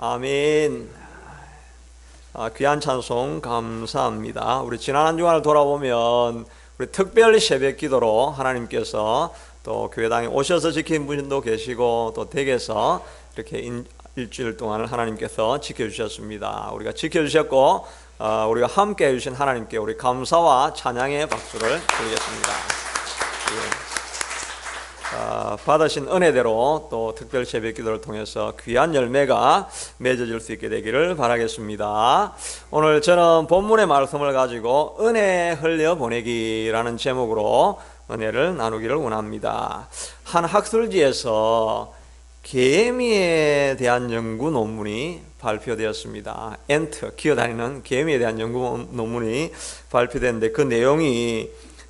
아멘. 귀한 찬송 감사합니다. 우리 지난 한 주간을 돌아보면 우리 특별히 새벽 기도로 하나님께서 또 교회당에 오셔서 지킨 분도 계시고 또 댁에서 이렇게 일주일 동안 하나님께서 지켜주셨습니다. 우리가 지켜주셨고 우리가 함께 해주신 하나님께 우리 감사와 찬양의 박수를 드리겠습니다. 받으신 은혜대로 또 특별 새벽 기도를 통해서 귀한 열매가 맺어질 수 있게 되기를 바라겠습니다. 오늘 저는 본문의 말씀을 가지고 은혜 흘려보내기라는 제목으로 은혜를 나누기를 원합니다. 한 학술지에서 개미에 대한 연구 논문이 발표되었습니다. 엔트, 기어다니는 개미에 대한 연구 논문이 발표됐는데 그 내용이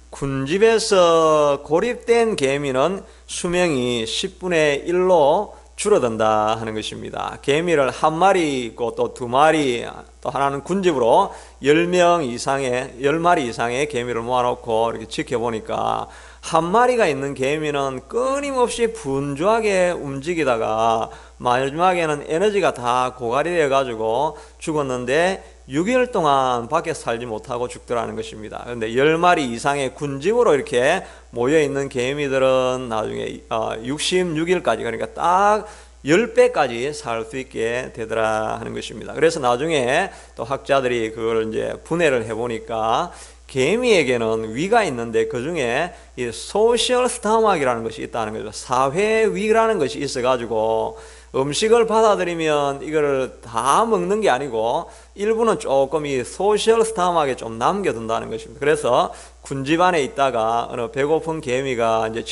군집에서 고립된 개미는 수명이 10분의 1로 줄어든다 하는 것입니다. 개미를 한 마리 있고 또 두 마리, 또 하나는 군집으로 10마리 이상의 개미를 모아놓고 이렇게 지켜보니까 한 마리가 있는 개미는 끊임없이 분주하게 움직이다가 마지막에는 에너지가 다 고갈이 되어가지고 죽었는데 6일 동안 밖에 살지 못하고 죽더라는 것입니다. 그런데 10마리 이상의 군집으로 이렇게 모여있는 개미들은 나중에 66일까지, 그러니까 딱 10배까지 살 수 있게 되더라 하는 것입니다. 그래서 나중에 또 학자들이 그걸 이제 분해를 해보니까 개미에게는 위가 있는데 그 중에 이 소셜 스타막이라는 것이 있다는 거죠. 사회위라는 것이 있어가지고 음식을 받아들이면 이거를 다 먹는 게 아니고 일부는 조금 이 소셜 스타막에 좀 남겨둔다는 것입니다. 그래서 군집 안에 있다가 어느 배고픈 개미가 이제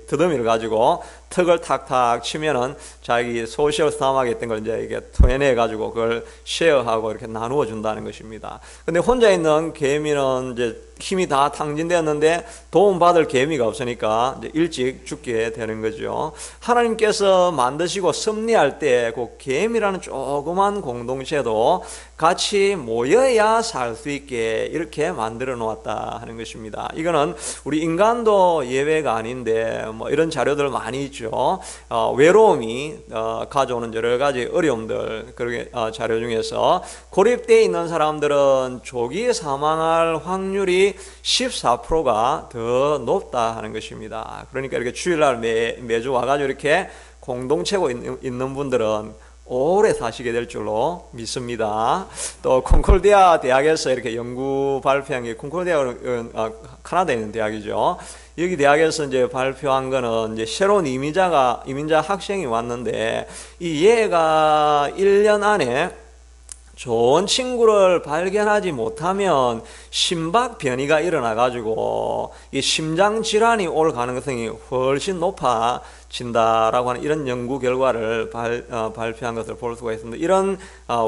더듬이를 가지고 턱을 탁탁 치면은 자기 소셜 스타막에 있던 걸 이제 이게 토해내 가지고 그걸 쉐어하고 이렇게 나누어 준다는 것입니다. 근데 혼자 있는 개미는 이제 힘이 다 탕진되었는데 도움받을 개미가 없으니까 이제 일찍 죽게 되는 거죠. 하나님께서 만드시고 섭리할 때 그 개미라는 조그만 공동체도 같이 모여야 살 수 있게 이렇게 만들어 놓았다 하는 것입니다. 이거는 우리 인간도 예외가 아닌데 뭐 이런 자료들 많이 있죠. 외로움이 가져오는 여러 가지 어려움들, 그렇게 자료 중에서 고립되어 있는 사람들은 조기 사망할 확률이 14%가 더 높다 하는 것입니다. 그러니까 이렇게 주일날 매주 와가지고 이렇게 공동체고 있는 분들은 오래 사시게 될 줄로 믿습니다. 또 콩콜디아 대학에서 이렇게 연구 발표한 게, 콩콜디아는 카나다에 있는 대학이죠. 여기 대학에서 이제 발표한 거는 이제 새로운 이민자 학생이 왔는데 이 얘가 1년 안에 좋은 친구를 발견하지 못하면 심박 변이가 일어나 가지고 이 심장 질환이 올 가능성이 훨씬 높아진다라고 하는 이런 연구 결과를 발표한 것을 볼 수가 있습니다. 이런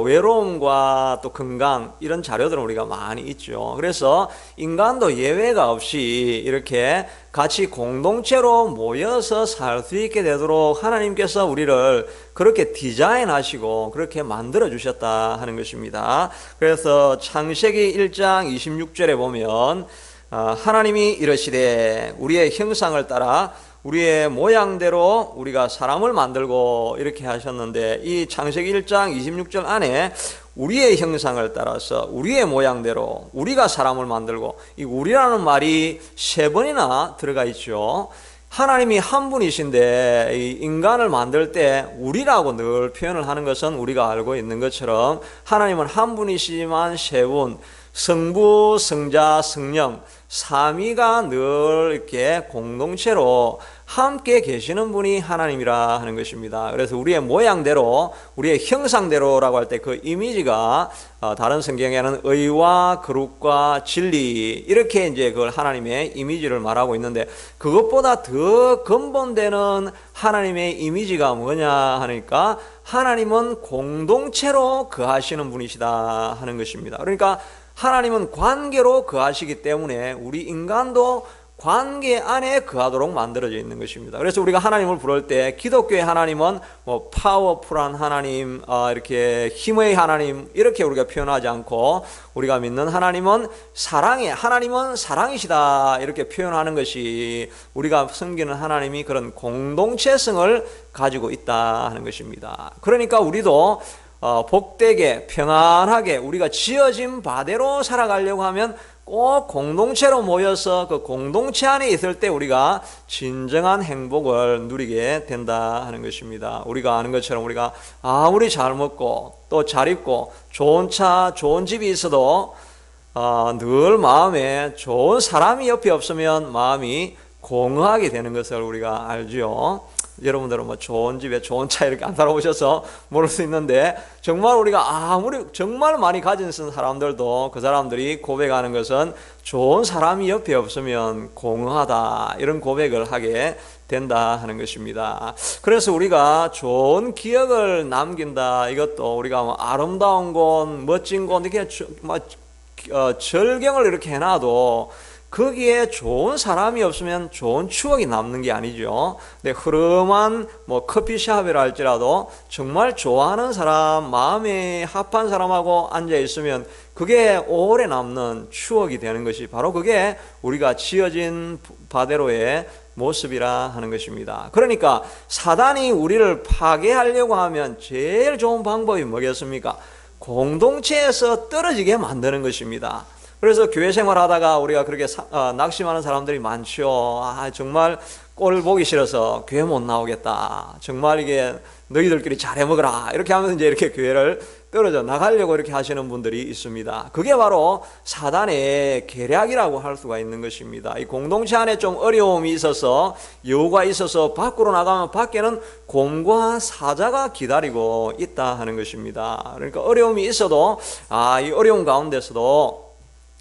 외로움과 또 건강, 이런 자료들은 우리가 많이 있죠. 그래서 인간도 예외가 없이 이렇게 같이 공동체로 모여서 살 수 있게 되도록 하나님께서 우리를 그렇게 디자인하시고 그렇게 만들어 주셨다 하는 것입니다. 그래서 창세기 1장 26절에 보면 하나님이 이르시되 우리의 형상을 따라 우리의 모양대로 우리가 사람을 만들고 이렇게 하셨는데, 이 창세기 1장 26절 안에 우리의 형상을 따라서 우리의 모양대로 우리가 사람을 만들고, 이 우리라는 말이 3번이나 들어가 있죠. 하나님이 한 분이신데 이 인간을 만들 때 우리라고 늘 표현을 하는 것은 우리가 알고 있는 것처럼 하나님은 한 분이시지만 3분, 성부, 성자, 성령, 삼위가 늘 이렇게 공동체로 함께 계시는 분이 하나님이라 하는 것입니다. 그래서 우리의 모양대로, 우리의 형상대로라고 할 때 그 이미지가 다른 성경에는 의와 거룩과 진리, 이렇게 이제 그걸 하나님의 이미지를 말하고 있는데, 그것보다 더 근본되는 하나님의 이미지가 뭐냐 하니까 하나님은 공동체로 거하시는 분이시다 하는 것입니다. 그러니까 하나님은 관계로 거하시기 때문에 우리 인간도 관계 안에 거하도록 만들어져 있는 것입니다. 그래서 우리가 하나님을 부를 때 기독교의 하나님은 뭐 파워풀한 하나님, 이렇게 힘의 하나님 이렇게 우리가 표현하지 않고 우리가 믿는 하나님은 하나님은 사랑이시다 이렇게 표현하는 것이 우리가 섬기는 하나님이 그런 공동체성을 가지고 있다 하는 것입니다. 그러니까 우리도 복되게 평안하게 우리가 지어진 바대로 살아가려고 하면 꼭 공동체로 모여서 그 공동체 안에 있을 때 우리가 진정한 행복을 누리게 된다 하는 것입니다. 우리가 아는 것처럼 우리가 아무리 잘 먹고 또 잘 입고 좋은 차, 좋은 집이 있어도 늘 마음에 좋은 사람이 옆에 없으면 마음이 공허하게 되는 것을 우리가 알죠. 여러분들은 뭐 좋은 집에 좋은 차 이렇게 안 살아보셔서 모를 수 있는데 정말 우리가 아무리 정말 많이 가진 사람들도 그 사람들이 고백하는 것은 좋은 사람이 옆에 없으면 공허하다 이런 고백을 하게 된다 하는 것입니다. 그래서 우리가 좋은 기억을 남긴다 이것도 우리가 뭐 아름다운 곳, 멋진 곳 이렇게 절경을 이렇게 해놔도 거기에 좋은 사람이 없으면 좋은 추억이 남는 게 아니죠. 근데 흐름한 뭐 커피숍이라 할지라도 정말 좋아하는 사람, 마음에 합한 사람하고 앉아 있으면 그게 오래 남는 추억이 되는 것이 바로 그게 우리가 지어진 바대로의 모습이라 하는 것입니다. 그러니까 사단이 우리를 파괴하려고 하면 제일 좋은 방법이 뭐겠습니까? 공동체에서 떨어지게 만드는 것입니다. 그래서 교회 생활하다가 우리가 그렇게 낙심하는 사람들이 많죠. 정말 꼴 보기 싫어서 교회 못 나오겠다. 정말 이게 너희들끼리 잘해 먹으라. 이렇게 하면서 이제 이렇게 교회를 떨어져 나가려고 이렇게 하시는 분들이 있습니다. 그게 바로 사단의 계략이라고 할 수가 있는 것입니다. 이 공동체 안에 좀 어려움이 있어서 여우가 있어서 밖으로 나가면 밖에는 곰과 사자가 기다리고 있다 하는 것입니다. 그러니까 어려움이 있어도 이 어려움 가운데서도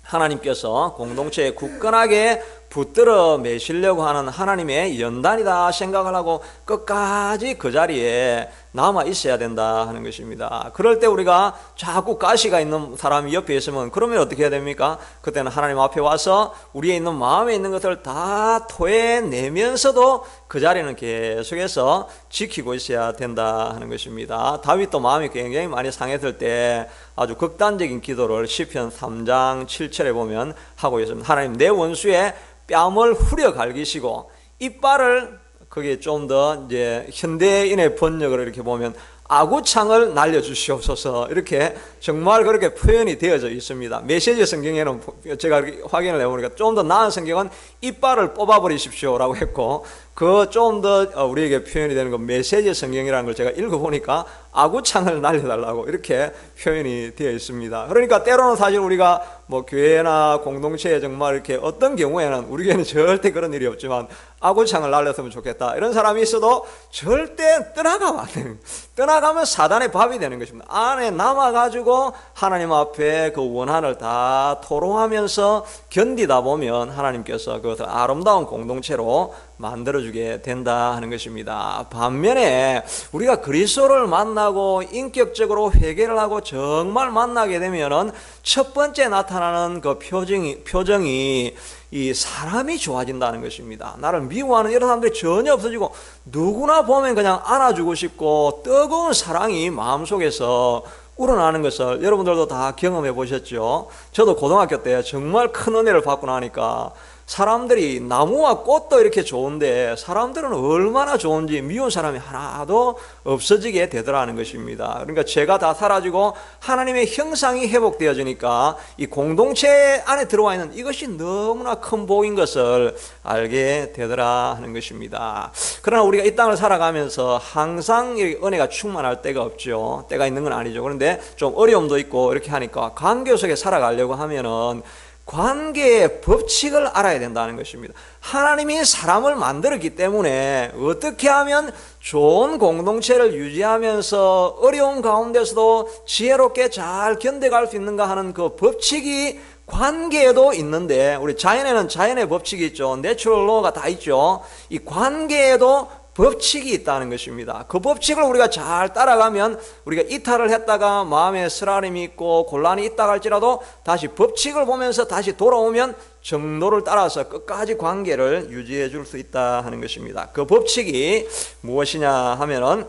하나님께서 공동체에 굳건하게 붙들어 매시려고 하는 하나님의 연단이다 생각을 하고 끝까지 그 자리에 남아 있어야 된다 하는 것입니다. 그럴 때 우리가 자꾸 가시가 있는 사람이 옆에 있으면 그러면 어떻게 해야 됩니까? 그때는 하나님 앞에 와서 우리에 있는 마음에 있는 것을 다 토해내면서도 그 자리는 계속해서 지키고 있어야 된다 하는 것입니다. 다윗도 마음이 굉장히 많이 상했을 때 아주 극단적인 기도를 시편 3장 7절에 보면 하고 있습니다. 하나님 내 원수의 뺨을 후려 갈기시고 이빨을 거기에 좀 더 이제 현대인의 번역을 이렇게 보면 아구창을 날려주시옵소서 이렇게 정말 그렇게 표현이 되어져 있습니다. 메시지 성경에는 제가 확인을 해보니까 좀 더 나은 성경은 이빨을 뽑아버리십시오 라고 했고 그 좀 더 우리에게 표현이 되는 건 메시지 성경이라는 걸 제가 읽어보니까 아구창을 날려달라고 이렇게 표현이 되어 있습니다. 그러니까 때로는 사실 우리가 뭐 교회나 공동체에 정말 이렇게 어떤 경우에는 우리 교회는 절대 그런 일이 없지만 아구창을 날렸으면 좋겠다 이런 사람이 있어도 절대 떠나가면 안 돼요. 떠나가면 사단의 밥이 되는 것입니다. 안에 남아가지고 하나님 앞에 그 원한을 다 토로하면서 견디다 보면 하나님께서 그것을 아름다운 공동체로 만들어주게 된다 하는 것입니다. 반면에 우리가 그리스도를 만나고 인격적으로 회개를 하고 정말 만나게 되면은 첫 번째 나타나는 그 표정이 이 사람이 좋아진다는 것입니다. 나를 미워하는 이런 사람들이 전혀 없어지고 누구나 보면 그냥 안아주고 싶고 뜨거운 사랑이 마음속에서 우러나는 것을 여러분들도 다 경험해 보셨죠. 저도 고등학교 때 정말 큰 은혜를 받고 나니까 사람들이 나무와 꽃도 이렇게 좋은데 사람들은 얼마나 좋은지 미운 사람이 하나도 없어지게 되더라는 것입니다. 그러니까 죄가 다 사라지고 하나님의 형상이 회복되어지니까 이 공동체 안에 들어와 있는 이것이 너무나 큰 복인 것을 알게 되더라 하는 것입니다. 그러나 우리가 이 땅을 살아가면서 항상 은혜가 충만할 때가 없죠. 때가 있는 건 아니죠. 그런데 좀 어려움도 있고 이렇게 하니까 관계 속에 살아가려고 하면은 관계의 법칙을 알아야 된다는 것입니다. 하나님이 사람을 만들었기 때문에 어떻게 하면 좋은 공동체를 유지하면서 어려운 가운데서도 지혜롭게 잘 견뎌갈 수 있는가 하는 그 법칙이 관계에도 있는데 우리 자연에는 자연의 법칙이 있죠. 내추럴 로가 다 있죠. 이 관계에도 법칙이 있다는 것입니다. 그 법칙을 우리가 잘 따라가면 우리가 이탈을 했다가 마음에 쓰라림이 있고 곤란이 있다 할지라도 다시 법칙을 보면서 다시 돌아오면 정도를 따라서 끝까지 관계를 유지해 줄 수 있다 하는 것입니다. 그 법칙이 무엇이냐 하면은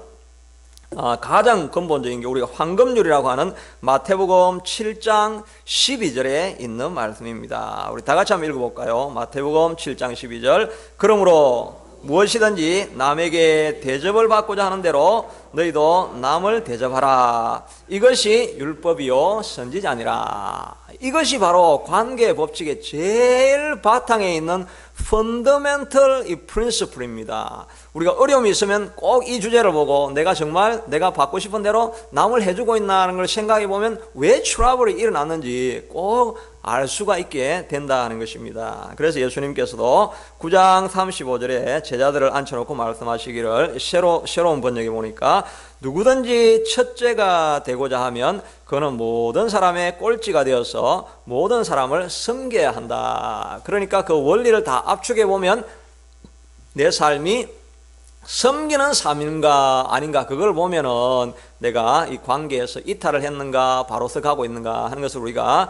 가장 근본적인 게 우리가 황금률이라고 하는 마태복음 7장 12절에 있는 말씀입니다. 우리 다 같이 한번 읽어볼까요? 마태복음 7장 12절. 그러므로 무엇이든지 남에게 대접을 받고자 하는 대로 너희도 남을 대접하라. 이것이 율법이요 선지자니라. 이것이 바로 관계 법칙의 제일 바탕에 있는 펀더멘털 프린시플입니다. 우리가 어려움이 있으면 꼭 이 주제를 보고 내가 정말 내가 받고 싶은 대로 남을 해주고 있나는 걸 생각해 보면 왜 트러블이 일어났는지 꼭 알 수가 있게 된다는 것입니다. 그래서 예수님께서도 9장 35절에 제자들을 앉혀놓고 말씀하시기를 새로운 번역에 보니까 누구든지 첫째가 되고자 하면 그는 모든 사람의 꼴찌가 되어서 모든 사람을 섬겨야 한다. 그러니까 그 원리를 다 압축해 보면 내 삶이 섬기는 삶인가 아닌가 그걸 보면은 내가 이 관계에서 이탈을 했는가 바로서 가고 있는가 하는 것을 우리가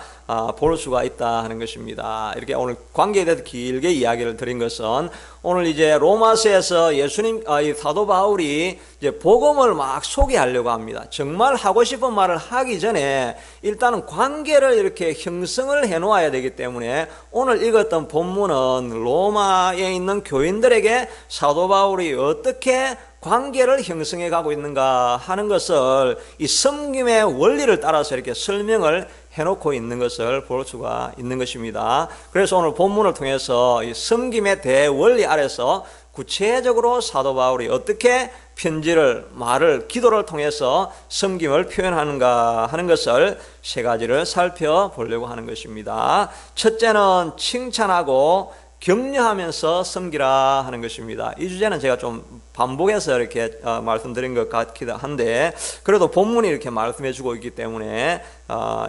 볼 수가 있다 하는 것입니다. 이렇게 오늘 관계에 대해서 길게 이야기를 드린 것은 오늘 이제 로마서에서 예수님 이 사도 바울이 이제 복음을 막 소개하려고 합니다. 정말 하고 싶은 말을 하기 전에 일단은 관계를 이렇게 형성을 해 놓아야 되기 때문에 오늘 읽었던 본문은 로마에 있는 교인들에게 사도 바울이 어떻게 관계를 형성해 가고 있는가 하는 것을 이 섬김의 원리를 따라서 이렇게 설명을 해놓고 있는 것을 볼 수가 있는 것입니다. 그래서 오늘 본문을 통해서 이 섬김의 대원리 아래서 구체적으로 사도 바울이 어떻게 편지를, 말을, 기도를 통해서 섬김을 표현하는가 하는 것을 세 가지를 살펴보려고 하는 것입니다. 첫째는 칭찬하고 격려하면서 섬기라 하는 것입니다. 이 주제는 제가 좀 반복해서 이렇게 말씀드린 것 같기도 한데 그래도 본문이 이렇게 말씀해 주고 있기 때문에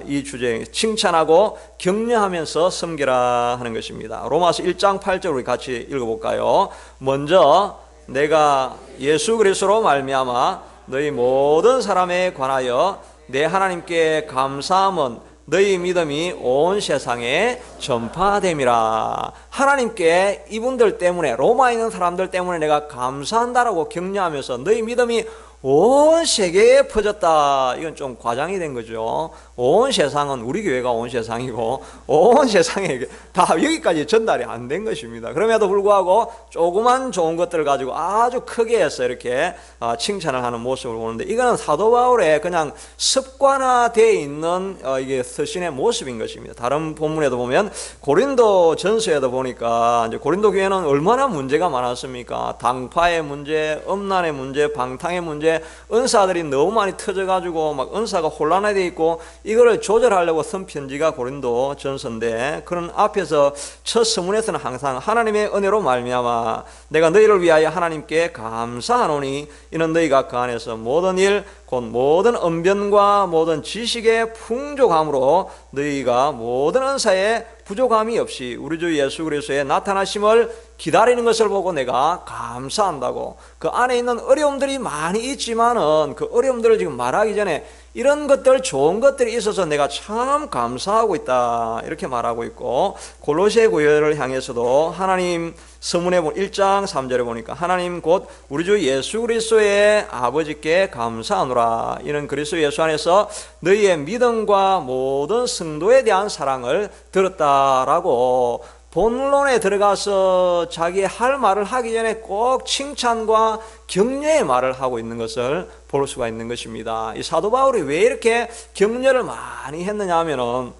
이 주제 칭찬하고 격려하면서 섬기라 하는 것입니다. 로마서 1장 8절 우리 같이 읽어볼까요? 먼저 내가 예수 그리스도로 말미암아 너희 모든 사람에 관하여 내 하나님께 감사함은 너희 믿음이 온 세상에 전파됨이라. 하나님께 이분들 때문에 로마에 있는 사람들 때문에 내가 감사한다라고 격려하면서 너희 믿음이 온 세계에 퍼졌다. 이건 좀 과장이 된 거죠. 온 세상은 우리 교회가 온 세상이고 온 세상에 다 여기까지 전달이 안 된 것입니다. 그럼에도 불구하고 조그만 좋은 것들을 가지고 아주 크게 해서 이렇게 칭찬을 하는 모습을 보는데 이거는 사도 바울의 그냥 습관화되어 있는 이게 서신의 모습인 것입니다. 다른 본문에도 보면 고린도 전서에도 보니까 이제 고린도 교회는 얼마나 문제가 많았습니까? 당파의 문제, 음란의 문제, 방탕의 문제, 은사들이 너무 많이 터져가지고 막 은사가 혼란에 돼 있고 이거를 조절하려고 쓴 편지가 고린도 전서인데 그런 앞에서 첫 서문에서는 항상 하나님의 은혜로 말미암아 내가 너희를 위하여 하나님께 감사하노니 이는 너희가 그 안에서 모든 일 곧 모든 언변과 모든 지식의 풍족함으로 너희가 모든 은사에 부족함이 없이 우리 주 예수 그리스도의 나타나심을 기다리는 것을 보고 내가 감사한다고. 그 안에 있는 어려움들이 많이 있지만은 그 어려움들을 지금 말하기 전에 이런 것들 좋은 것들이 있어서 내가 참 감사하고 있다 이렇게 말하고 있고 골로새 교회를 향해서도 하나님 서문에 1장 3절에 보니까 하나님 곧 우리 주 예수 그리스도의 아버지께 감사하노라. 이는 그리스도 예수 안에서 너희의 믿음과 모든 성도에 대한 사랑을 들었다라고 본론에 들어가서 자기의 할 말을 하기 전에 꼭 칭찬과 격려의 말을 하고 있는 것을 볼 수가 있는 것입니다. 이 사도 바울이 왜 이렇게 격려를 많이 했느냐 하면은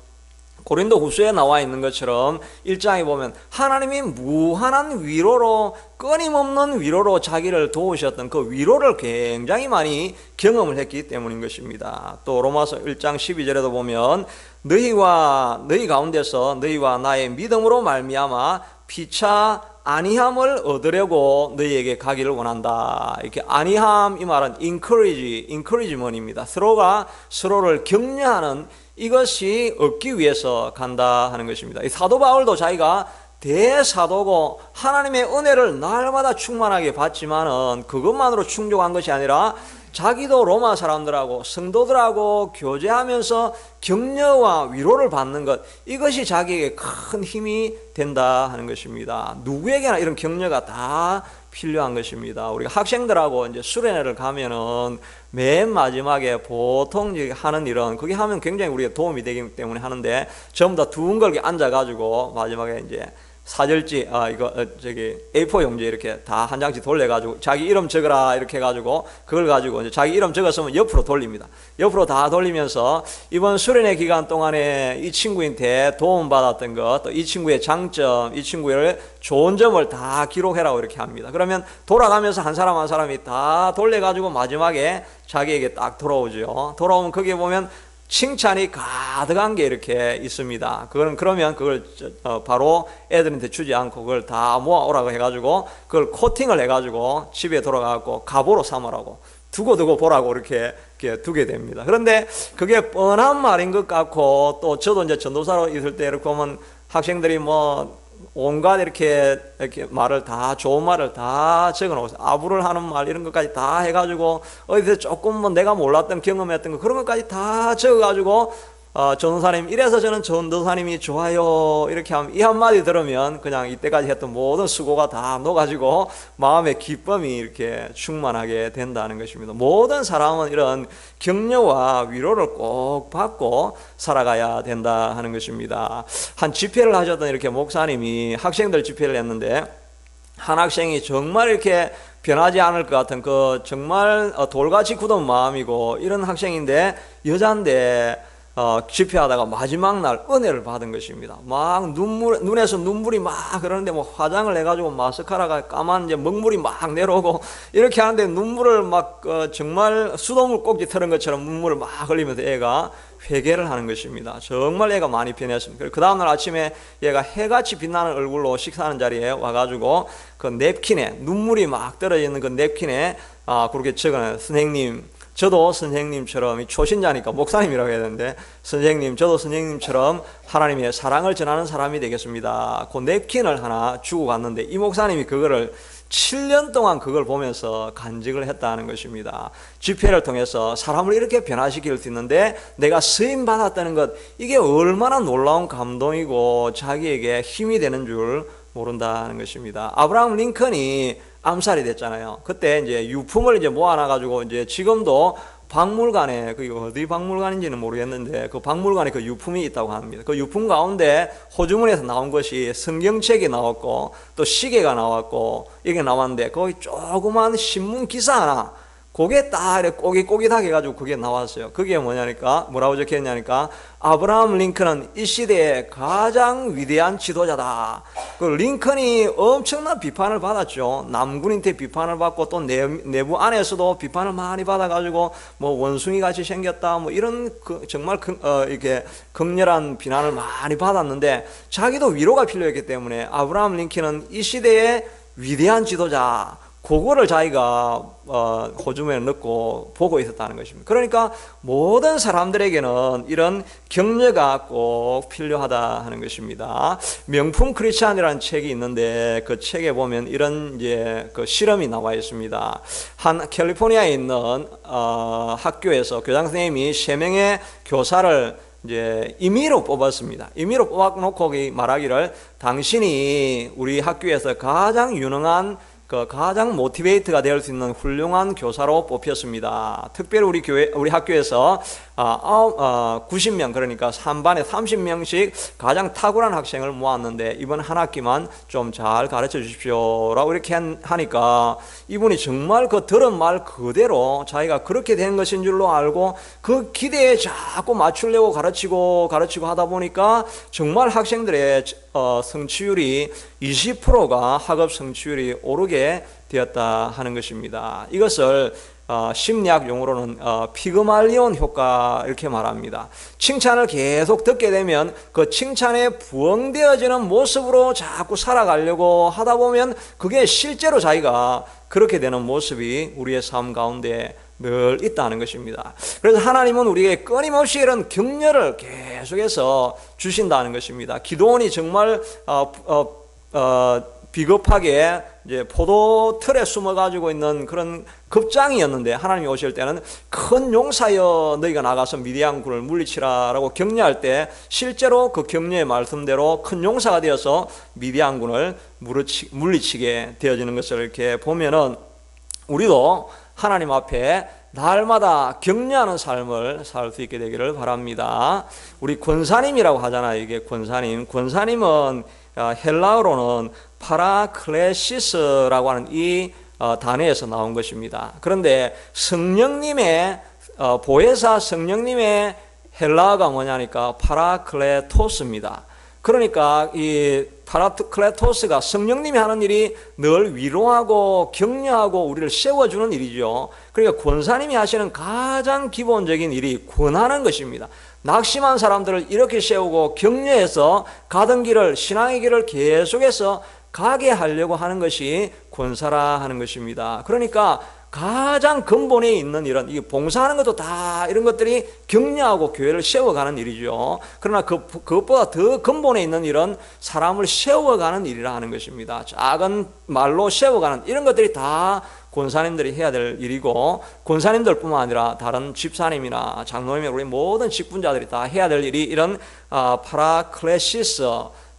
고린도 후서에 나와 있는 것처럼 1장에 보면 하나님이 무한한 위로로 끊임없는 위로로 자기를 도우셨던 그 위로를 굉장히 많이 경험을 했기 때문인 것입니다. 또 로마서 1장 12절에도 보면 너희 가운데서 너희와 나의 믿음으로 말미암아 피차 안위함을 얻으려고 너희에게 가기를 원한다. 이렇게 안위함 이 말은 encouragement입니다. 서로가 서로를 격려하는 이것이 얻기 위해서 간다 하는 것입니다. 이 사도 바울도 자기가 대사도고 하나님의 은혜를 날마다 충만하게 받지만은 그것만으로 충족한 것이 아니라 자기도 로마 사람들하고 성도들하고 교제하면서 격려와 위로를 받는 것, 이것이 자기에게 큰 힘이 된다 하는 것입니다. 누구에게나 이런 격려가 다 필요한 것입니다. 우리가 학생들하고 이제 수련회를 가면은 맨 마지막에 보통 하는 일은, 그게 하면 굉장히 우리가 도움이 되기 때문에 하는데, 전부 다 둥글게 앉아가지고 마지막에 이제 사절지, A4 용지 이렇게 다 한 장씩 돌려가지고 자기 이름 적어라 이렇게 해가지고, 그걸 가지고 이제 자기 이름 적었으면 옆으로 돌립니다. 옆으로 다 돌리면서 이번 수련회 기간 동안에 이 친구한테 도움받았던 것, 또 이 친구의 장점, 이 친구의 좋은 점을 다 기록해라고 이렇게 합니다. 그러면 돌아가면서 한 사람 한 사람이 다 돌려가지고 마지막에 자기에게 딱 돌아오죠. 돌아오면 거기에 보면 칭찬이 가득한 게 이렇게 있습니다. 그러면 그걸 바로 애들한테 주지 않고 그걸 다 모아오라고 해가지고 그걸 코팅을 해가지고 집에 돌아가고 갑오로 삼으라고, 두고 보라고 이렇게 두게 됩니다. 그런데 그게 뻔한 말인 것 같고, 또 저도 이제 전도사로 있을 때 이렇게 보면 학생들이 뭐 온갖 이렇게 말을 다, 좋은 말을 다 적어 놓고, 아부를 하는 말 이런 것까지 다 해가지고, 어디서 조금 뭐 내가 몰랐던 경험했던 거 그런 것까지 다 적어가지고, 전도사님 이래서 저는 전도사님이 좋아요 이렇게 하면, 이 한마디 들으면 그냥 이때까지 했던 모든 수고가 다 녹아지고 마음의 기쁨이 이렇게 충만하게 된다는 것입니다. 모든 사람은 이런 격려와 위로를 꼭 받고 살아가야 된다 하는 것입니다. 한 집회를 하셨던 이렇게 목사님이 학생들 집회를 했는데, 한 학생이 정말 이렇게 변하지 않을 것 같은 그 정말 돌같이 굳은 마음이고 이런 학생인데, 여자인데 집회하다가 마지막 날 은혜를 받은 것입니다. 막 눈에서 눈물이 막 흐르는데, 뭐 화장을 해가지고 마스카라가 까만 이제 먹물이 막 내려오고 이렇게 하는데, 눈물을 막 정말 수돗물 꼭지 틀은 것처럼 눈물을 막 흘리면서 애가 회개를 하는 것입니다. 정말 애가 많이 변했습니다. 그 다음날 아침에 얘가 해같이 빛나는 얼굴로 식사하는 자리에 와가지고 그 냅킨에, 눈물이 막 떨어지는 그 냅킨에 그렇게 적어놔요. 선생님, 저도 선생님처럼, 초신자니까 목사님이라고 해야 되는데, 선생님, 저도 선생님처럼 하나님의 사랑을 전하는 사람이 되겠습니다. 그 냅킨을 하나 주고 갔는데, 이 목사님이 그거를 7년 동안 그걸 보면서 간직을 했다는 것입니다. 집회를 통해서 사람을 이렇게 변화시킬 수 있는데 내가 쓰임 받았다는 것, 이게 얼마나 놀라운 감동이고 자기에게 힘이 되는 줄 모른다는 것입니다. 아브라함 링컨이 암살이 됐잖아요. 그때 이제 유품을 이제 모아놔가지고, 이제 지금도 박물관에, 그 어디 박물관인지는 모르겠는데 그 박물관에 그 유품이 있다고 합니다. 그 유품 가운데 호주머니에서 나온 것이 성경책이 나왔고, 또 시계가 나왔고, 이게 나왔는데 거기 조그만 신문 기사 하나, 그게 딱 꼬깃꼬깃하게 해가지고 그게 나왔어요. 그게 뭐라고 적혀있냐니까, 아브라함 링컨은 이 시대의 가장 위대한 지도자다. 그 링컨이 엄청난 비판을 받았죠. 남군한테 비판을 받고, 또 내부 안에서도 비판을 많이 받아가지고 뭐 원숭이 같이 생겼다, 뭐 이런 정말 이렇게 극렬한 비난을 많이 받았는데, 자기도 위로가 필요했기 때문에 아브라함 링컨은 이 시대의 위대한 지도자, 그거를 자기가 호주머니에 넣고 보고 있었다는 것입니다. 그러니까 모든 사람들에게는 이런 격려가 꼭 필요하다 하는 것입니다. 명품 크리스찬이라는 책이 있는데, 그 책에 보면 이런 이제 그 실험이 나와 있습니다. 한 캘리포니아에 있는 학교에서 교장 선생님이 3명의 교사를 이제 임의로 뽑았습니다. 임의로 뽑아놓고 말하기를, 당신이 우리 학교에서 가장 유능한, 가장 모티베이트가 될 수 있는 훌륭한 교사로 뽑혔습니다. 특별히 우리 학교에서 90명, 그러니까 3반에 30명씩 가장 탁월한 학생을 모았는데, 이번 한 학기만 좀 잘 가르쳐 주십시오 라고 이렇게 하니까, 이분이 정말 그 들은 말 그대로 자기가 그렇게 된 것인 줄로 알고 그 기대에 자꾸 맞추려고 가르치고 하다 보니까 정말 학생들의 성취율이 20%가 학업 성취율이 오르게 되었다 하는 것입니다. 이것을 심리학 용어로는 피그말리온 효과 이렇게 말합니다. 칭찬을 계속 듣게 되면 그 칭찬에 부응되어지는 모습으로 자꾸 살아가려고 하다 보면 그게 실제로 자기가 그렇게 되는 모습이 우리의 삶 가운데 늘 있다는 것입니다. 그래서 하나님은 우리에게 끊임없이 이런 격려를 계속해서 주신다는 것입니다. 기도원이 정말 비겁하게 이제 포도 틀에 숨어 가지고 있는 그런 급장이었는데, 하나님이 오실 때는 큰 용사여 너희가 나가서 미디안 군을 물리치라라고 격려할 때 실제로 그 격려의 말씀대로 큰 용사가 되어서 미디안 군을 물리치게 되어지는 것을 이렇게 보면은, 우리도 하나님 앞에 날마다 격려하는 삶을 살 수 있게 되기를 바랍니다. 우리 권사님이라고 하잖아요. 이게 권사님은 헬라어로는 파라클레시스라고 하는 이 단어에서 나온 것입니다. 그런데 성령님의 보혜사, 성령님의 헬라어가 뭐냐니까 파라클레토스입니다. 그러니까 이 파라클레토스가 성령님이 하는 일이 늘 위로하고 격려하고 우리를 세워주는 일이죠. 그러니까 권사님이 하시는 가장 기본적인 일이 권하는 것입니다. 낙심한 사람들을 이렇게 세우고 격려해서 가던 길을, 신앙의 길을 계속해서 가게 하려고 하는 것이 권사라 하는 것입니다. 그러니까 가장 근본에 있는 이게 봉사하는 것도 다 이런 것들이 격려하고 교회를 세워가는 일이죠. 그러나 그것보다 더 근본에 있는 일은 사람을 세워가는 일이라 하는 것입니다. 작은 말로 세워가는 이런 것들이 다 권사님들이 해야 될 일이고, 권사님들뿐만 아니라 다른 집사님이나 장로님이나 우리 모든 직분자들이 다 해야 될 일이 이런 파라클레시스,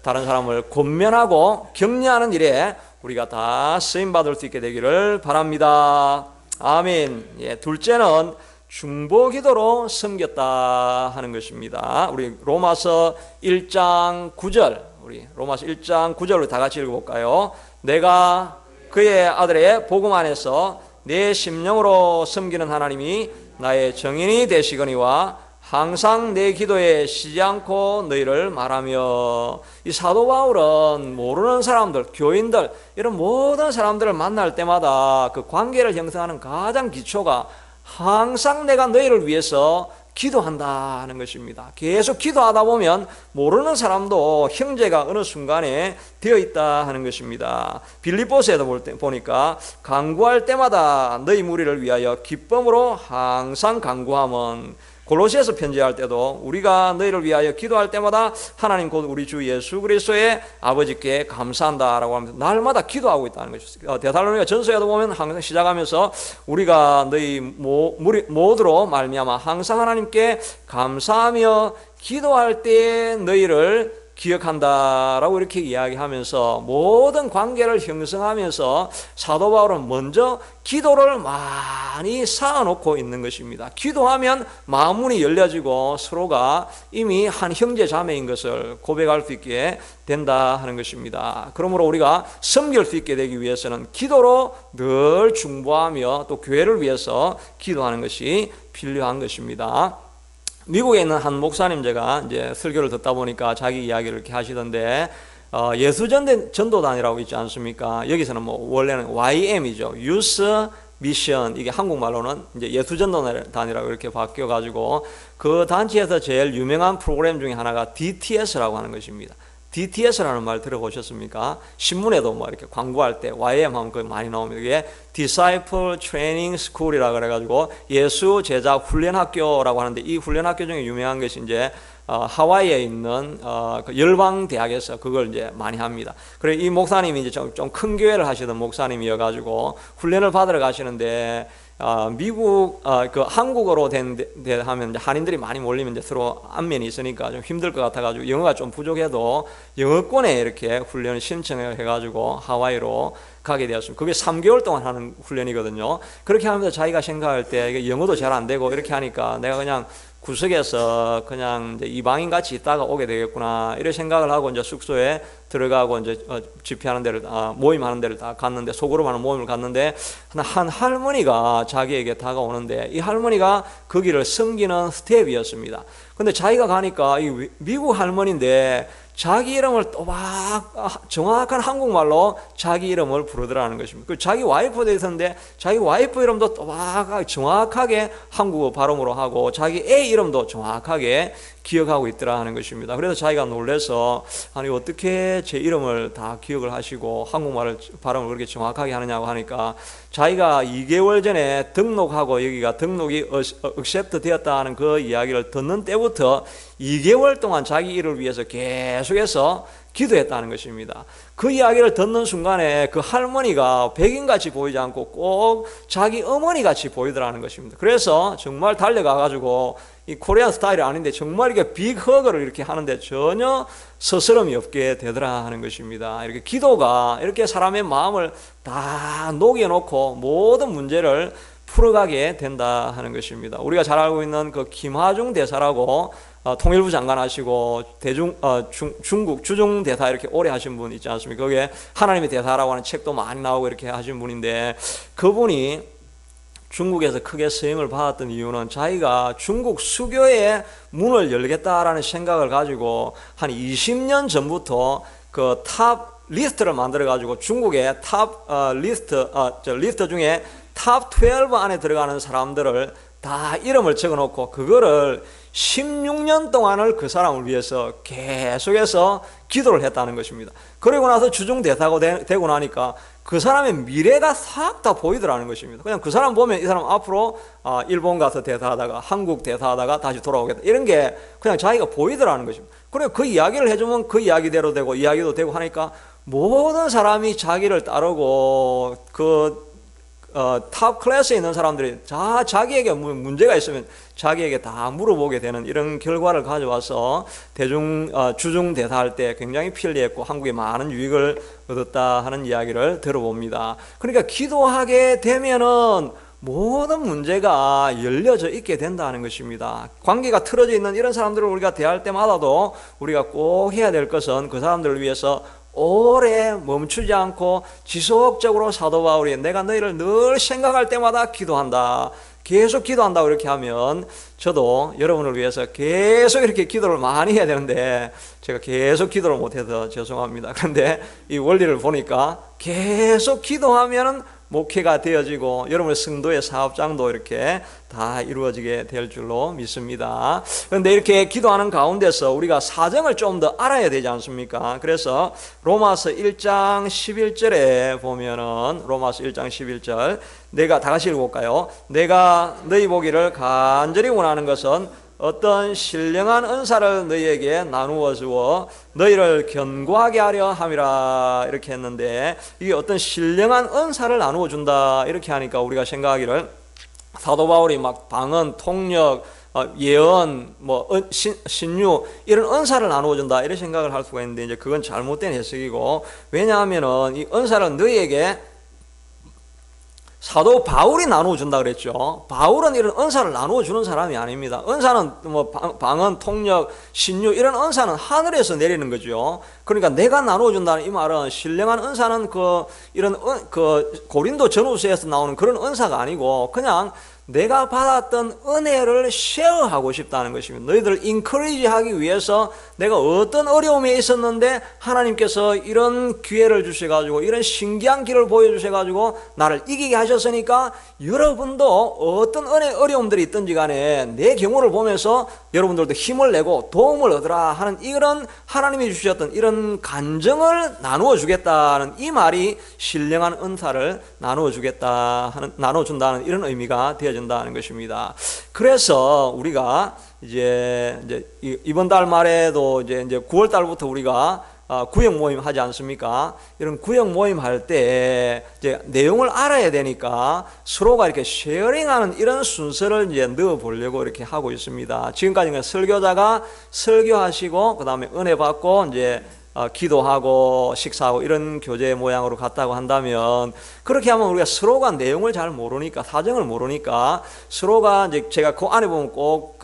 다른 사람을 권면하고 격려하는 일에 우리가 다 쓰임받을 수 있게 되기를 바랍니다. 아멘. 예, 둘째는 중보기도로 섬겼다 하는 것입니다. 우리 로마서 1장 9절, 우리 로마서 1장 9절로 다 같이 읽어볼까요? 내가 그의 아들의 복음 안에서 내 심령으로 섬기는 하나님이 나의 정인이 되시거니와 항상 내 기도에 쉬지 않고 너희를 말하며. 이 사도 바울은 모르는 사람들, 교인들, 이런 모든 사람들을 만날 때마다 그 관계를 형성하는 가장 기초가 항상 내가 너희를 위해서 기도한다 하는 것입니다. 계속 기도하다 보면 모르는 사람도 형제가 어느 순간에 되어 있다 하는 것입니다. 빌립보서에도 보니까 간구할 때마다 너희 무리를 위하여 기쁨으로 항상 간구함은, 골로새서 편지할 때도 우리가 너희를 위하여 기도할 때마다 하나님 곧 우리 주 예수 그리스도의 아버지께 감사한다라고 하면서 날마다 기도하고 있다는 것입니다. 데살로니가 전서에도 보면 항상 시작하면서 우리가 너희 모두로 말미암아 항상 하나님께 감사하며 기도할 때 너희를 기억한다라고 이렇게 이야기하면서 모든 관계를 형성하면서 사도 바울은 먼저 기도를 많이 쌓아놓고 있는 것입니다. 기도하면 마음문이 열려지고 서로가 이미 한 형제 자매인 것을 고백할 수 있게 된다 하는 것입니다. 그러므로 우리가 섬길 수 있게 되기 위해서는 기도로 늘 중보하며 또 교회를 위해서 기도하는 것이 필요한 것입니다. 미국에 있는 한 목사님, 제가 이제 설교를 듣다 보니까 자기 이야기를 이렇게 하시던데, 예수전도단이라고 있지 않습니까? 여기서는 원래는 YM이죠. 유스 미션, 이게 한국말로는 이제 예수전도단이라고 이렇게 바뀌어가지고 그 단체에서 제일 유명한 프로그램 중에 하나가 DTS라고 하는 것입니다. DTS라는 말 들어보셨습니까? 신문에도 이렇게 광고할 때 YM 하면 그게 많이 나옵니다. 이게 Disciple Training School이라 그래가지고 예수 제자 훈련 학교라고 하는데, 이 훈련 학교 중에 유명한 것이 이제 하와이에 있는 그 열방 대학에서 그걸 이제 많이 합니다. 그래 이 목사님이 이제 좀 큰 교회를 하시던 목사님이어가지고 훈련을 받으러 가시는데, 미국 그 한국어로 하면 이제 한인들이 많이 몰리면 이제 서로 안면이 있으니까 좀 힘들 것 같아가지고 영어가 좀 부족해도 영어권에 이렇게 훈련을 신청을 해가지고 하와이로 가게 되었습니다. 그게 3개월 동안 하는 훈련이거든요. 그렇게 하면서 자기가 생각할 때 이게 영어도 잘 안 되고 이렇게 하니까 내가 그냥 구석에서 그냥 이제 이방인 같이 있다가 오게 되겠구나, 이런 생각을 하고 이제 숙소에 들어가고 이제 집회하는 데를 모임하는 데를 다 갔는데, 소그룹 하는 모임을 갔는데 한 할머니가 자기에게 다가오는데, 이 할머니가 거기를 섬기는 스텝이었습니다. 근데 자기가 가니까 이 미국 할머니인데 자기 이름을 정확한 한국말로 자기 이름을 부르더라는 것입니다. 그 자기 와이프도 있었는데 자기 와이프 이름도 정확하게 한국어 발음으로 하고 자기 애 이름도 정확하게 기억하고 있더라 하는 것입니다. 그래서 자기가 놀라서, 아니 어떻게 제 이름을 다 기억을 하시고 한국말을 발음을 그렇게 정확하게 하느냐고 하니까, 자기가 2개월 전에 등록하고 여기가 등록이 accept 되었다 하는 그 이야기를 듣는 때부터 2개월 동안 자기 일을 위해서 계속 계속해서 기도했다는 것입니다. 그 이야기를 듣는 순간에 그 할머니가 백인같이 보이지 않고 꼭 자기 어머니같이 보이더라는 것입니다. 그래서 정말 달려가가지고 이 코리안 스타일이 아닌데 정말 이게 빅허그를 이렇게 하는데 전혀 서스럼이 없게 되더라 하는 것입니다. 이렇게 기도가 이렇게 사람의 마음을 다 녹여놓고 모든 문제를 풀어가게 된다 하는 것입니다. 우리가 잘 알고 있는 그 김하중 대사라고 통일부 장관 하시고 중국 주중 대사 이렇게 오래 하신 분 있지 않습니까? 거기에 하나님의 대사라고 하는 책도 많이 나오고 이렇게 하신 분인데, 그분이 중국에서 크게 서영을 받았던 이유는 자기가 중국 수교의 문을 열겠다라는 생각을 가지고 한 20년 전부터 그 탑 리스트를 만들어 가지고 중국의 탑 리스트 중에 탑 12 안에 들어가는 사람들을 다 이름을 적어 놓고 그거를 16년 동안을 그 사람을 위해서 계속해서 기도를 했다는 것입니다. 그리고 나서 주중 대사가 되고 나니까 그 사람의 미래가 싹 다 보이더라는 것입니다. 그냥 그 사람 보면 이 사람 앞으로 일본 가서 대사하다가 한국 대사하다가 다시 돌아오겠다, 이런 게 그냥 자기가 보이더라는 것입니다. 그리고 그 이야기를 해주면 그 이야기대로 되고 이야기도 되고 하니까 모든 사람이 자기를 따르고 탑 클래스에 있는 사람들이 다 자기에게 문제가 있으면 자기에게 다 물어보게 되는 이런 결과를 가져와서 주중 대사할 때 굉장히 편리했고 한국에 많은 유익을 얻었다 하는 이야기를 들어봅니다. 그러니까 기도하게 되면은 모든 문제가 열려져 있게 된다는 것입니다. 관계가 틀어져 있는 이런 사람들을 우리가 대할 때마다도 우리가 꼭 해야 될 것은 그 사람들을 위해서 오래 멈추지 않고 지속적으로 사도 바울이 내가 너희를 늘 생각할 때마다 기도한다, 계속 기도한다고 이렇게 하면 저도 여러분을 위해서 계속 이렇게 기도를 많이 해야 되는데 제가 계속 기도를 못해서 죄송합니다. 그런데 이 원리를 보니까 계속 기도하면 목회가 되어지고 여러분의 성도의 사업장도 이렇게 다 이루어지게 될 줄로 믿습니다. 그런데 이렇게 기도하는 가운데서 우리가 사정을 좀 더 알아야 되지 않습니까? 그래서 로마서 1장 11절에 보면은 로마서 1장 11절 내가 다 같이 읽어볼까요? 내가 너희 보기를 간절히 원하는 것은 어떤 신령한 은사를 너희에게 나누어 주어 너희를 견고하게 하려 함이라, 이렇게 했는데 이게 어떤 신령한 은사를 나누어 준다 이렇게 하니까 우리가 생각하기를 사도 바울이 막 방언, 통역, 예언, 신유 이런 은사를 나누어 준다 이런 생각을 할 수가 있는데 이제 그건 잘못된 해석이고, 왜냐하면은 이 은사를 너희에게 사도 바울이 나누어 준다 그랬죠. 바울은 이런 은사를 나누어 주는 사람이 아닙니다. 은사는 방언, 통역, 신유 이런 은사는 하늘에서 내리는 거죠. 그러니까 내가 나누어 준다는 이 말은 신령한 은사는 이런 고린도 전후서에서 나오는 그런 은사가 아니고 그냥 내가 받았던 은혜를 쉐어하고 싶다는 것입니다. 너희들을 인커리지 하기 위해서 내가 어떤 어려움에 있었는데 하나님께서 이런 기회를 주셔가지고 이런 신기한 길을 보여주셔가지고 나를 이기게 하셨으니까 여러분도 어떤 어려움들이 있든지 간에 내 경우를 보면서 여러분들도 힘을 내고 도움을 얻으라 하는 이런 하나님이 주셨던 이런 간정을 나누어 주겠다는 이 말이 신령한 은사를 나누어 준다는 이런 의미가 되어진다는 것입니다. 그래서 우리가 이제 이번 달 말에도 이제 9월 달부터 우리가 구역 모임 하지 않습니까? 이런 구역 모임 할 때 이제 내용을 알아야 되니까 서로가 이렇게 쉐어링하는 이런 순서를 이제 넣어 보려고 이렇게 하고 있습니다. 지금까지는 설교자가 설교하시고 그 다음에 은혜 받고 이제 기도하고 식사하고 이런 교제 모양으로 갔다고 한다면, 그렇게 하면 우리가 서로가 내용을 잘 모르니까, 사정을 모르니까 서로가 이제 제가 그 안에 보면 꼭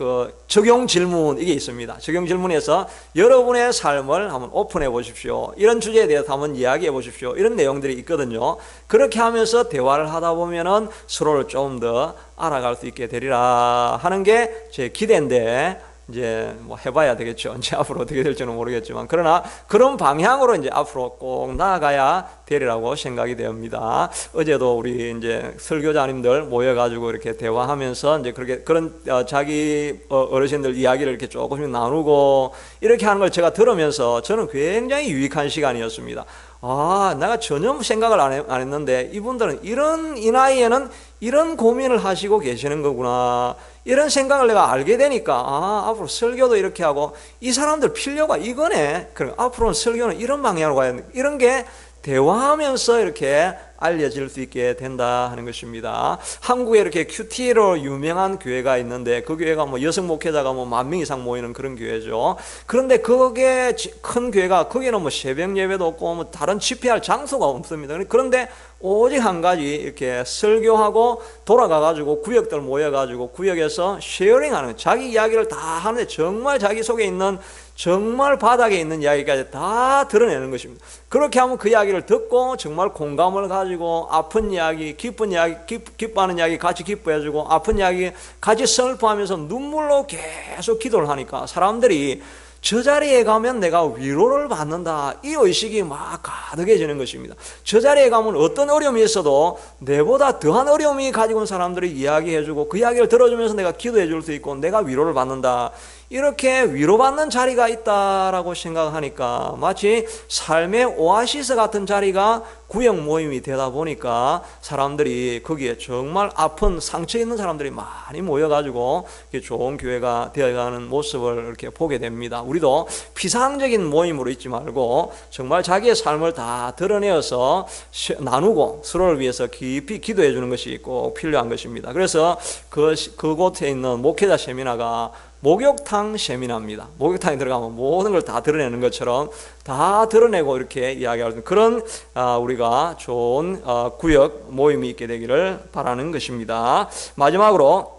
적용 질문 이게 있습니다. 적용 질문에서 여러분의 삶을 한번 오픈해 보십시오, 이런 주제에 대해서 한번 이야기해 보십시오, 이런 내용들이 있거든요. 그렇게 하면서 대화를 하다 보면은 서로를 좀 더 알아갈 수 있게 되리라 하는 게 제 기대인데, 이제 해봐야 되겠죠. 언제 앞으로 어떻게 될지는 모르겠지만, 그러나 그런 방향으로 이제 앞으로 꼭 나아가야 되리라고 생각이 됩니다. 어제도 우리 이제 설교자님들 모여가지고 이렇게 대화하면서 이제 그런 자기 어르신들 이야기를 이렇게 조금씩 나누고 이렇게 하는 걸 제가 들으면서 저는 굉장히 유익한 시간이었습니다. 내가 전혀 생각을 안 했는데 이분들은 이 나이에는 이런 고민을 하시고 계시는 거구나. 이런 생각을 내가 알게 되니까 앞으로 설교도 이렇게 하고 이 사람들 필요가 이거네. 그럼 앞으로는 설교는 이런 방향으로 가야 돼. 이런 게 대화하면서 이렇게 알려질 수 있게 된다 하는 것입니다. 한국에 이렇게 큐티로 유명한 교회가 있는데 그 교회가 뭐 여성 목회자가 뭐 10,000명 이상 모이는 그런 교회죠. 그런데 그게 큰 교회가 거기는 뭐 새벽 예배도 없고 뭐 다른 집회할 장소가 없습니다. 그런데 오직 한 가지 이렇게 설교하고 돌아가가지고 구역들 모여가지고 구역에서 쉐어링하는 자기 이야기를 다 하는데 정말 자기 속에 있는 정말 바닥에 있는 이야기까지 다 드러내는 것입니다. 그렇게 하면 그 이야기를 듣고 정말 공감을 가지고 아픈 이야기, 기쁜 이야기, 기뻐하는 이야기 같이 기뻐해주고 아픈 이야기 같이 슬퍼하면서 눈물로 계속 기도를 하니까 사람들이 저 자리에 가면 내가 위로를 받는다, 이 의식이 막 가득해지는 것입니다. 저 자리에 가면 어떤 어려움이 있어도 내보다 더한 어려움이 가지고 온 사람들이 이야기해주고 그 이야기를 들어주면서 내가 기도해 줄 수 있고 내가 위로를 받는다, 이렇게 위로받는 자리가 있다라고 생각하니까 마치 삶의 오아시스 같은 자리가 구역 모임이 되다 보니까 사람들이 거기에 정말 아픈 상처 있는 사람들이 많이 모여가지고 좋은 교회가 되어가는 모습을 이렇게 보게 됩니다. 우리도 피상적인 모임으로 있지 말고 정말 자기의 삶을 다 드러내어서 나누고 서로를 위해서 깊이 기도해 주는 것이 꼭 필요한 것입니다. 그래서 그곳에 있는 목회자 세미나가 목욕탕 세미나입니다. 목욕탕에 들어가면 모든 걸 다 드러내는 것처럼 다 드러내고 이렇게 이야기할 수 있는 그런 우리가 좋은 구역 모임이 있게 되기를 바라는 것입니다. 마지막으로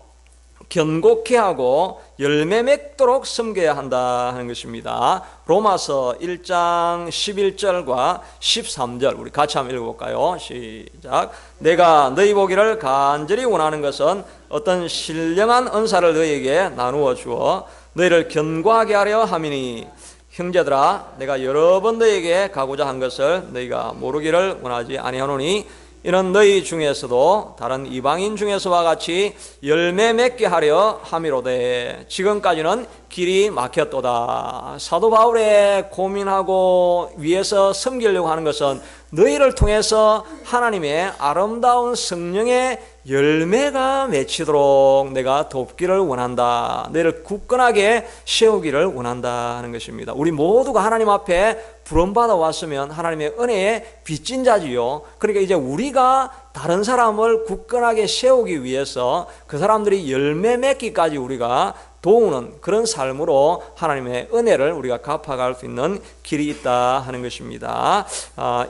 견고케 하고 열매 맺도록 섬겨야 한다 하는 것입니다. 로마서 1장 11절과 13절 우리 같이 한번 읽어볼까요? 시작. 내가 너희 보기를 간절히 원하는 것은 어떤 신령한 은사를 너희에게 나누어 주어 너희를 견고하게 하려 함이니 형제들아 내가 여러 번 너희에게 가고자 한 것을 너희가 모르기를 원하지 아니하노니 이는 너희 중에서도 다른 이방인 중에서와 같이 열매 맺게 하려 함이로되 지금까지는 길이 막혔도다. 사도 바울의 고민하고 위에서 섬기려고 하는 것은 너희를 통해서 하나님의 아름다운 성령의 열매가 맺히도록 내가 돕기를 원한다. 너희를 굳건하게 세우기를 원한다 하는 것입니다. 우리 모두가 하나님 앞에 부름받아 왔으면 하나님의 은혜의 빚진 자지요. 그러니까 이제 우리가 다른 사람을 굳건하게 세우기 위해서 그 사람들이 열매 맺기까지 우리가 도우는 그런 삶으로 하나님의 은혜를 우리가 갚아갈 수 있는 길이 있다 하는 것입니다.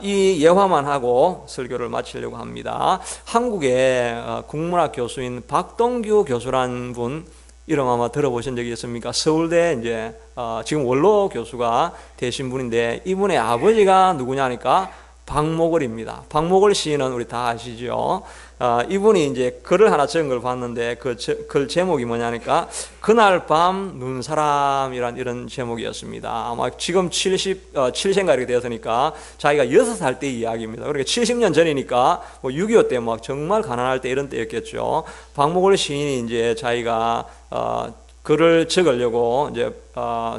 이 예화만 하고 설교를 마치려고 합니다. 한국의 국문학 교수인 박동규 교수라는 분 이름 아마 들어보신 적이 있습니까? 서울대 이제 지금 원로 교수가 되신 분인데 이분의 아버지가 누구냐니까 박목월입니다. 박목월 시인은 우리 다 아시죠? 이분이 이제 글을 하나 적은 걸 봤는데 그 글 제목이 뭐냐니까 그날 밤 눈사람이란 이런 제목이었습니다. 아마 지금 77세인가 이렇게 되었으니까 자기가 6살 때 이야기입니다. 그러니까 70년 전이니까 뭐 6.25 때 막 정말 가난할 때 이런 때였겠죠. 박목월 시인이 이제 자기가 글을 적으려고 이제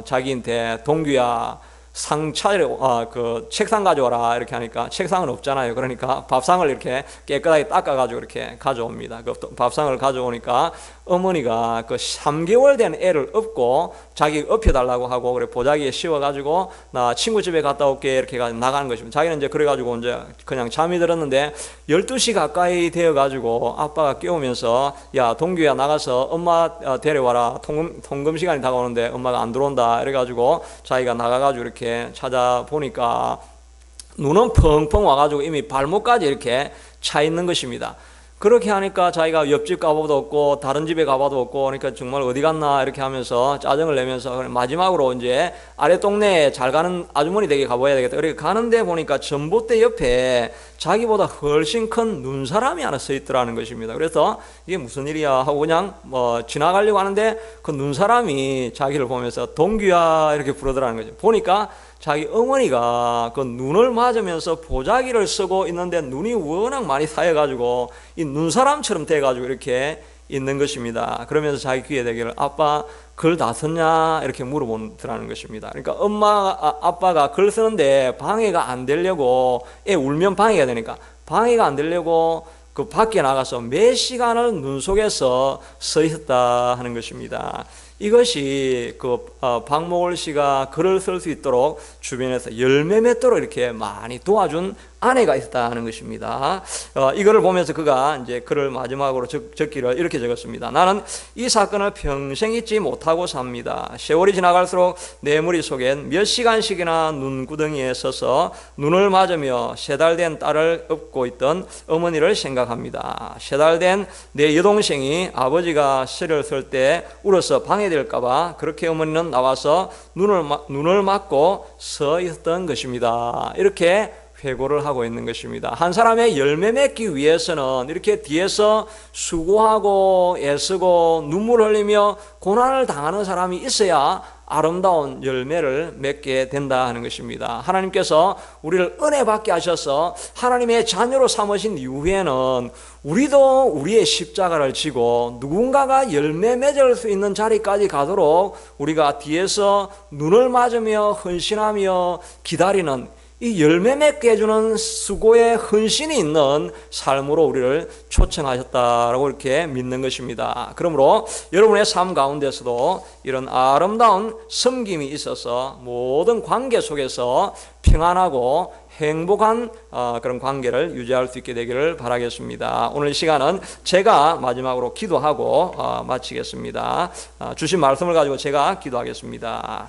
자기한테 동규야 상 차려 그 책상 가져와라 이렇게 하니까 책상은 없잖아요. 그러니까 밥상을 이렇게 깨끗하게 닦아가지고 이렇게 가져옵니다. 그 밥상을 가져오니까 어머니가 그 3개월 된 애를 업고 자기 업혀달라고 하고 그래 보자기에 씌워가지고 나 친구 집에 갔다 올게 이렇게 나가는 것입니다. 자기는 이제 그래가지고 이제 그냥 잠이 들었는데 12시 가까이 되어가지고 아빠가 깨우면서 야 동규야 나가서 엄마 데려와라 통금 시간이 다가오는데 엄마가 안 들어온다 이래가지고 자기가 나가가지고 이렇게 찾아보니까 눈은 펑펑 와가지고 이미 발목까지 이렇게 차 있는 것입니다. 그렇게 하니까 자기가 옆집 가봐도 없고 다른 집에 가봐도 없고 그러니까 정말 어디 갔나 이렇게 하면서 짜증을 내면서 마지막으로 이제 아래 동네에 잘 가는 아주머니 댁에 가봐야 되겠다. 그렇게 가는데 보니까 전봇대 옆에 자기보다 훨씬 큰 눈사람이 하나 서 있더라는 것입니다. 그래서 이게 무슨 일이야 하고 그냥 뭐 지나가려고 하는데 그 눈사람이 자기를 보면서 동규야 이렇게 부르더라는 거죠. 보니까 자기 어머니가 그 눈을 맞으면서 보자기를 쓰고 있는데 눈이 워낙 많이 쌓여가지고 이 눈사람처럼 돼가지고 이렇게 있는 것입니다. 그러면서 자기 귀에 대기를 아빠 글 다 썼냐 이렇게 물어보더라는 것입니다. 그러니까 아빠가 글 쓰는데 방해가 안 되려고, 애 울면 방해가 되니까 방해가 안 되려고 그 밖에 나가서 몇 시간을 눈 속에서 서 있었다 하는 것입니다. 이것이 박목월 씨가 글을 쓸 수 있도록 주변에서 열매 맺도록 이렇게 많이 도와준 아내가 있었다 하는 것입니다. 이거를 보면서 그가 이제 글을 마지막으로 적기를 이렇게 적었습니다. 나는 이 사건을 평생 잊지 못하고 삽니다. 세월이 지나갈수록 내 머릿속엔 몇 시간씩이나 눈구덩이에 서서 눈을 맞으며 3달 된 딸을 업고 있던 어머니를 생각합니다. 3달 된 내 여동생이 아버지가 시를 쓸 때 울어서 방해될까봐 그렇게 어머니는 나와서 눈을 맞고 서 있었던 것입니다. 이렇게 회고를 하고 있는 것입니다. 한 사람의 열매 맺기 위해서는 이렇게 뒤에서 수고하고 애쓰고 눈물 흘리며 고난을 당하는 사람이 있어야 아름다운 열매를 맺게 된다 하는 것입니다. 하나님께서 우리를 은혜 받게 하셔서 하나님의 자녀로 삼으신 이후에는 우리도 우리의 십자가를 지고 누군가가 열매 맺을 수 있는 자리까지 가도록 우리가 뒤에서 눈을 맞으며 헌신하며 기다리는 이 열매 맺게 해주는 수고의 헌신이 있는 삶으로 우리를 초청하셨다라고 이렇게 믿는 것입니다. 그러므로 여러분의 삶 가운데서도 이런 아름다운 섬김이 있어서 모든 관계 속에서 평안하고 행복한 그런 관계를 유지할 수 있게 되기를 바라겠습니다. 오늘 시간은 제가 마지막으로 기도하고 마치겠습니다. 주신 말씀을 가지고 제가 기도하겠습니다.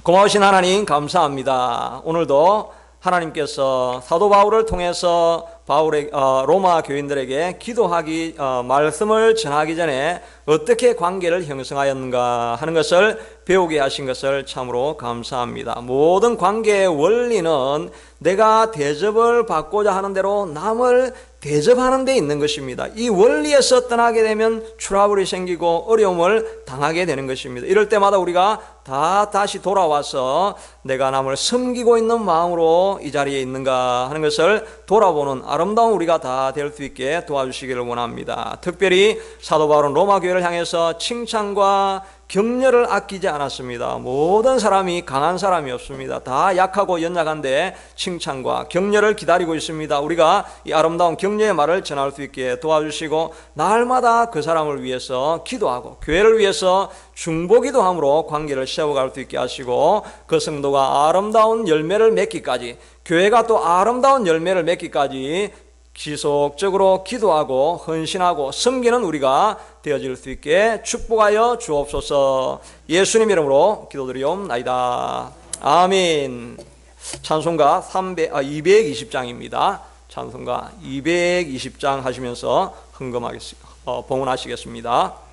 고마우신 하나님 감사합니다. 오늘도 하나님께서 사도 바울을 통해서 바울의 로마 교인들에게 기도하기 말씀을 전하기 전에 어떻게 관계를 형성하였는가 하는 것을 배우게 하신 것을 참으로 감사합니다. 모든 관계의 원리는 내가 대접을 받고자 하는 대로 남을 대접하는 데 있는 것입니다. 이 원리에서 떠나게 되면 트러블이 생기고 어려움을 당하게 되는 것입니다. 이럴 때마다 우리가 다시 돌아와서 내가 남을 섬기고 있는 마음으로 이 자리에 있는가 하는 것을 돌아보는 아름다운 우리가 다 될 수 있게 도와주시기를 원합니다. 특별히 사도 바울은 로마 교회를 향해서 칭찬과 격려를 아끼지 않았습니다. 모든 사람이 강한 사람이 없습니다. 다 약하고 연약한데 칭찬과 격려를 기다리고 있습니다. 우리가 이 아름다운 격려의 말을 전할 수 있게 도와주시고 날마다 그 사람을 위해서 기도하고 교회를 위해서 중보기도함으로 관계를 세워갈 수 있게 하시고 그 성도가 아름다운 열매를 맺기까지, 교회가 또 아름다운 열매를 맺기까지 지속적으로 기도하고 헌신하고 섬기는 우리가 되어질 수 있게 축복하여 주옵소서. 예수님 이름으로 기도드리옵나이다. 아멘. 찬송가 220장입니다. 찬송가 220장 하시면서 헌금하겠습니다. 봉헌하시겠습니다.